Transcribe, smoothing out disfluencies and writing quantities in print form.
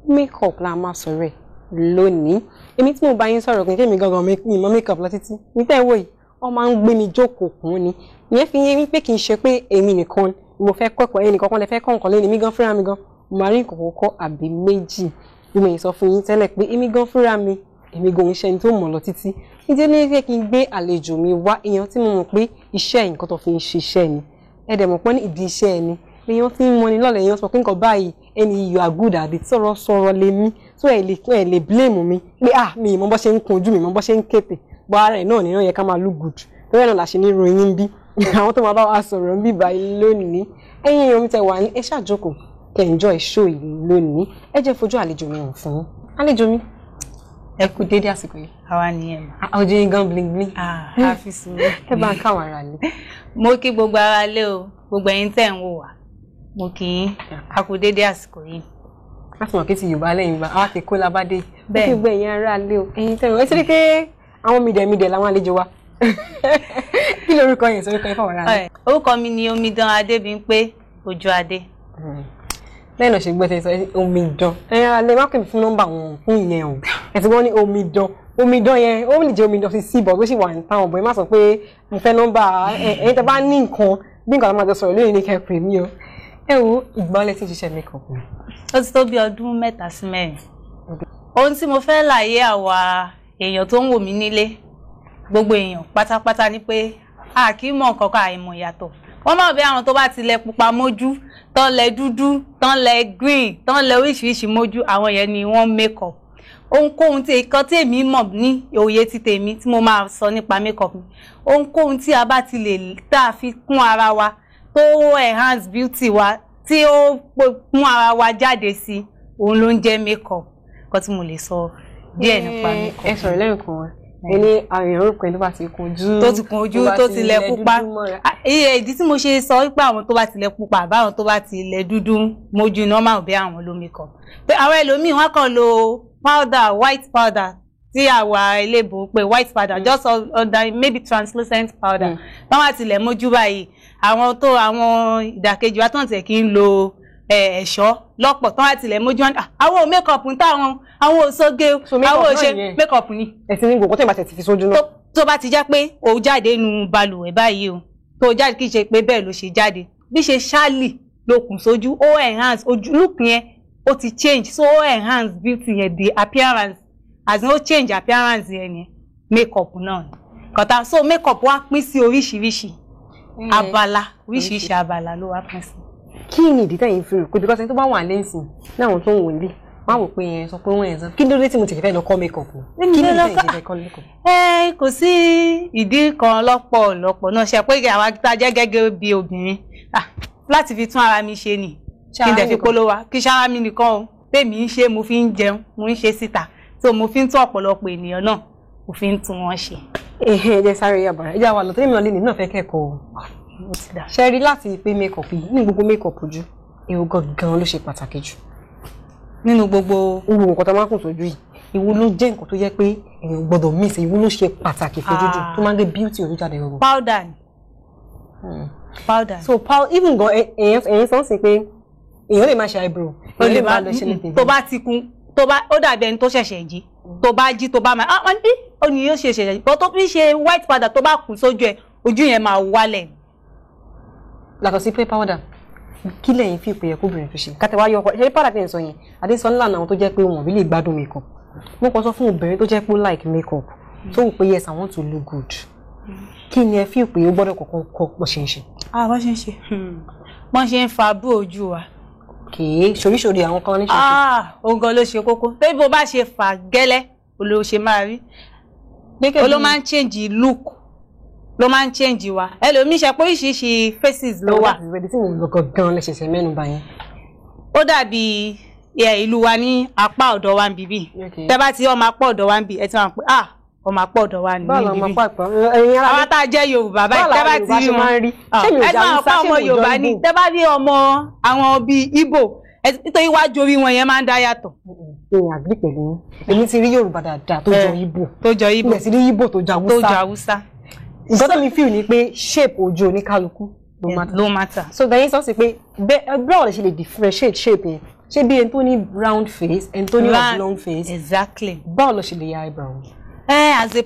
makeup la máa sọ̀rọ̀ lónìí. Èmi tí mo bá yín sọ̀rọ̀ kí èmi gangan mi mọ̀ makeup lọ títí. Mi tẹ́ wò yìí, wọ́n máa ń gbé mi jókòó kún ni. Ìyẹn fi yé mi pé kì í ṣe pé èmi nìkan mo fẹ́ kọ́kọ́ ẹnì kankan lè fẹ́ kọ́ nǹkan lẹ́nu mi gan fúnra mi gan. Mo máa rí nǹkan kọ́kọ́ àbí méjì. Bí mo yìí sọ fún yín tẹ́lẹ̀ pé èmi gan fúnra mi, èmi gan iṣẹ́ ni tó mọ̀ lọ títí. Ìdí ní pé kí n gbé àlejò mi wá èèyàn tí mo mọ̀ pé iṣẹ́ nǹkan tó fi ń ṣiṣẹ́ ni. Ẹ dẹ̀ mọ̀ pé ní ìdí iṣẹ́ ni. Èèyàn tí ń mọ ni lọ́lẹ̀ èèyàn sọ pé nǹkan báyìí ẹni you are good at it sọ̀rọ̀ lé mi. So ẹ lè blame mi pé mi mọ̀ bó ṣe ń kun ojú mi mọ̀ bó ṣe ń kété. Bọ́ ara ẹ̀ náà nìyẹn yẹ ká máa look good. Torí náà la ṣe ní ìròyìn bí. Àwọn tó máa bá wa sọ̀rọ̀ bí báyìí lónìí. Ẹ̀yin èèyàn mi tẹ́ wà ní ẹ ṣàjókòó kẹ́ enjoy show yìí lónìí. Ẹ jẹ́ fojú àlejò mi hàn fún yín. Àlejò mi ẹ kú dédé àsìkò yìí. Àwa nìyẹn. Ojú yín gan bling bling. Happy sùúrù. Ẹ bá ń káwọn ara lé. Mo kí gbogbo ara lé o, gbogbo ẹ̀yin tẹ́ ń wò wá. Mo kí yín. A kú dédé àsìkò yìí. A ti mọ̀ kí ti Yorùbá lẹ́yìn bá àwa ti kó labádé. Bẹ́ẹ̀ gbogbo ẹ̀yin ara lé o. Ẹ̀yin tẹ́ ẹ ti rí pé àwọn mídẹ̀mídẹ̀ làwọn àlejò wa. Kí lorúkọ yín sórúkọ yín fáwọn ará. Orúkọ mi ni Omidan Adébímpé Òjòadé. Lẹ́yìn ọ̀sẹ̀ gbọ́dọ̀ sọ Omidan. Ẹ̀yin ara lè má pè mí fún nọ́mbà wọn fún ìyẹn o. Ẹ ti wọ́n ní Omidan. Omidan yẹn ó lè jẹ́ Omidan sí síbọ̀ tó sì wà ní táwọn ọ̀bọ̀ ẹ má sọ pé mo fẹ́ nọ́mbà ẹ̀yin tẹ́ bá ní nǹkan bí nǹkan tó máa jọ sọ̀rọ̀ lónìí ní kẹ́pẹ́ mi o. Ẹ wo ìgbọ́lẹ̀ tí ń ṣiṣẹ́ makeup mi. Ó ti tó bí ọdún 3 sí 4. Ohun tí mo fẹ́ láyé àwa èèyàn tó ń wò mí nílé gbogbo èèyàn pátápátá ni pé a kì í mọ̀ nǹkan kan àìmọ̀ ìyàtọ̀. Wọ́n mọ̀ bí àwọn tó bá ti lẹ pupa mójú, tán lẹ dúdú, tán lẹ green, tán lẹ oríṣiríṣi mójú, àwọn yẹn ni wọ́n makeup. Ohunkóhun tí nǹkan tí èmi mọ̀ ní òye ti tèmi tí mo máa sọ nípa makeup mi. Ohunkóhun tí a bá ti lè tá a fi kún ara wa tó enhance beauty wa tí ó mú ara wa jáde sí òun ló ń jẹ́ makeup. Nǹkan tí mo lè sọ díẹ̀ nípa makeup. Ẹ sọ̀rọ̀ lẹ́yìn kan ẹni àrùn orúkọ ẹni tó bá ti kun ojú tó ti kun ojú tó ti lẹ pupa. Ìdí tí mo ṣe sọ wípé àwọn tó bá ti lẹ pupa àbáwọn tó bá ti lẹ dúdú mójú náà máa bí àwọn ló makeup. Pé àwọn ẹlòmíì wọ́n kàn lo powder, white powder tí àwa eléèbó pé white powder just under maybe translucent powder. Wọ́n wá ti lẹ mójú báyìí àwọn ìdàkejì wa tó ń tẹ̀ kí ń lo ẹ̀ṣọ́ lọ́pọ̀ tán wá tilẹ̀ mójú wọn àwọn makeup ń táwọn àwọn òṣoge àwọn òṣè makeup ni. Ẹ̀sìn ní gbogbo tó ìbá tẹ̀ ti fi sójú náà. Tó bá ti já pé o jáde nínú balùwẹ̀ báyìí o tó jáde kì í ṣe pé bẹ́ẹ̀ ló ṣe jáde bí ṣe ṣáàlì ló kùn sójú ó enhance ojú look yẹn ó ti change so ó enhance beauty yẹn the appearance as in ó change appearance yẹn ni makeup náà kọta so makeup wá pín sí oríṣiríṣi abala oríṣiríṣi abala ló wá pín sí. Kí ni ìdí tẹ̀yin fi rò pé because ẹni tó bá wà lẹ́sìn ní àwọn tó ń wò ní wọ́n á wò pé yẹn sọ pé wọ́n yẹn sọ kí ló dé tí mo ti fẹ́ lọ kọ́ makeup ni kí ni ìdí tẹ̀yin ti fẹ́ kọ́ makeup. Kò sí ìdí kan lọ́pọ̀lọpọ̀ náà ṣe pé àwa tá a jẹ́ gẹ́gẹ́ bí obìnrin láti fi tún ara mi ṣe ni kí n dẹ̀ fi polówó kí sára mi nìkan o tèmi ń ṣe mo fi ń jẹun mo ń ṣe síta so mo fi ń tún ọ̀pọ̀lọpọ̀ ènìyàn náà mo fi ń tún wọn ṣe. Ẹ jẹ́ sáré yàbàrá ẹ jẹ́ àwọn àlọ́ tẹ́lẹ̀ mi náà lè ní náà fẹ́ kẹ́kọ̀ọ́ ṣe rí láti pé makeup yìí ní gbogbo makeup ojú èwo gangan ló ṣe pàtàkì jù nínú gbogbo nǹkan tó máa ń kùn sójú yìí ìwo ló jẹ́ nǹkan tó yẹ pé èèyàn gbọ́dọ̀ miss ìwo ló ṣe pàtàkì fojú jù tó máa ń gbé beauty ojú jáde gbogbo. Powder ni powder so even gan èèyàn sọ sí pé èèyàn lè máa ṣe eyebrow o lè máa lọ ṣe ní tèmi tó bá ti kun tó bá ó dàbí ẹni tó ṣẹ̀ṣẹ̀ jí tó bá jí tó bá máa wọ́n ní ó ní yóò ṣe ṣẹ̀ṣẹ̀ bọ́ tó fi ṣe white powder tó bá kùn sójú ẹ̀ ojú yẹn máa wálẹ̀. Látọ̀ sí pé powder kí lẹ́yìn fi ìpè yẹ kóbìnrin fi ṣe kátẹ́wá yọ ọkọ̀ ṣe powder tí ẹ̀ ń sọ yẹn àdéṣọ́ ńlá àwọn tó jẹ́ pé wọ́n rí lè gbádùn makeup mo kàn sọ fún obìnrin tó jẹ́ pé like makeup tó wù pé yes I want to look good kí ni ẹ fi ìpè yẹ gbọ́dọ̀ kọ̀ọ̀kan kọ́ bó ṣe ń ṣe. Bó ṣe ń ṣe wọ́n ṣe ń fa bú ojú wa. Kìí ṣoríṣorí àwọn kan ní ṣoṣo. Òun gan ló ṣe kókó pé bó bá ṣe fà gẹ́lẹ́ ló ṣe máa rí ló máa ń change look ló máa ń change wa ẹlòmíì ṣe pé oríṣiríṣi faces ló wà. Ìrẹ̀dí tí mo lọ gangan lẹ́sẹ̀sẹ̀ mẹ́nu bà yẹn. Ó dàbí ìlú wa ní apá ọ̀dọ̀ wa ń bíbí tẹ́ bá ti ọmọ apá ọ̀dọ̀ wa ń bí ẹ ti máa pé ọmọ apá ọ̀dọ̀ wa ní bíbí àwọn tá a jẹ́ Yorùbá báyìí tẹ́ bá ti rí wọn ẹ máa pa ọmọ Yorùbá ní tẹ́ bá rí ọmọ àwọn bíi Ìgbò nítorí iwájú orí wọn yẹn máa ń dá yàtọ̀. Èèyàn àgbẹ̀ pẹ̀lú èmi ti rí Yorùbá dáadáa tó jọ Ìgbò ilẹ̀ sí rí Ìgbò tó jọ Haúsá. Nǹkan tó mi feel ni pé shape ojú oníkálukú ló matter. Ló matter. So then sọ sí pé báwo lè ṣe lè differentiate shape yẹn ṣé bí ẹni tó ní round face ẹni tó ní oblong face exactly báwo ló ṣe lè ya eyebrow. As a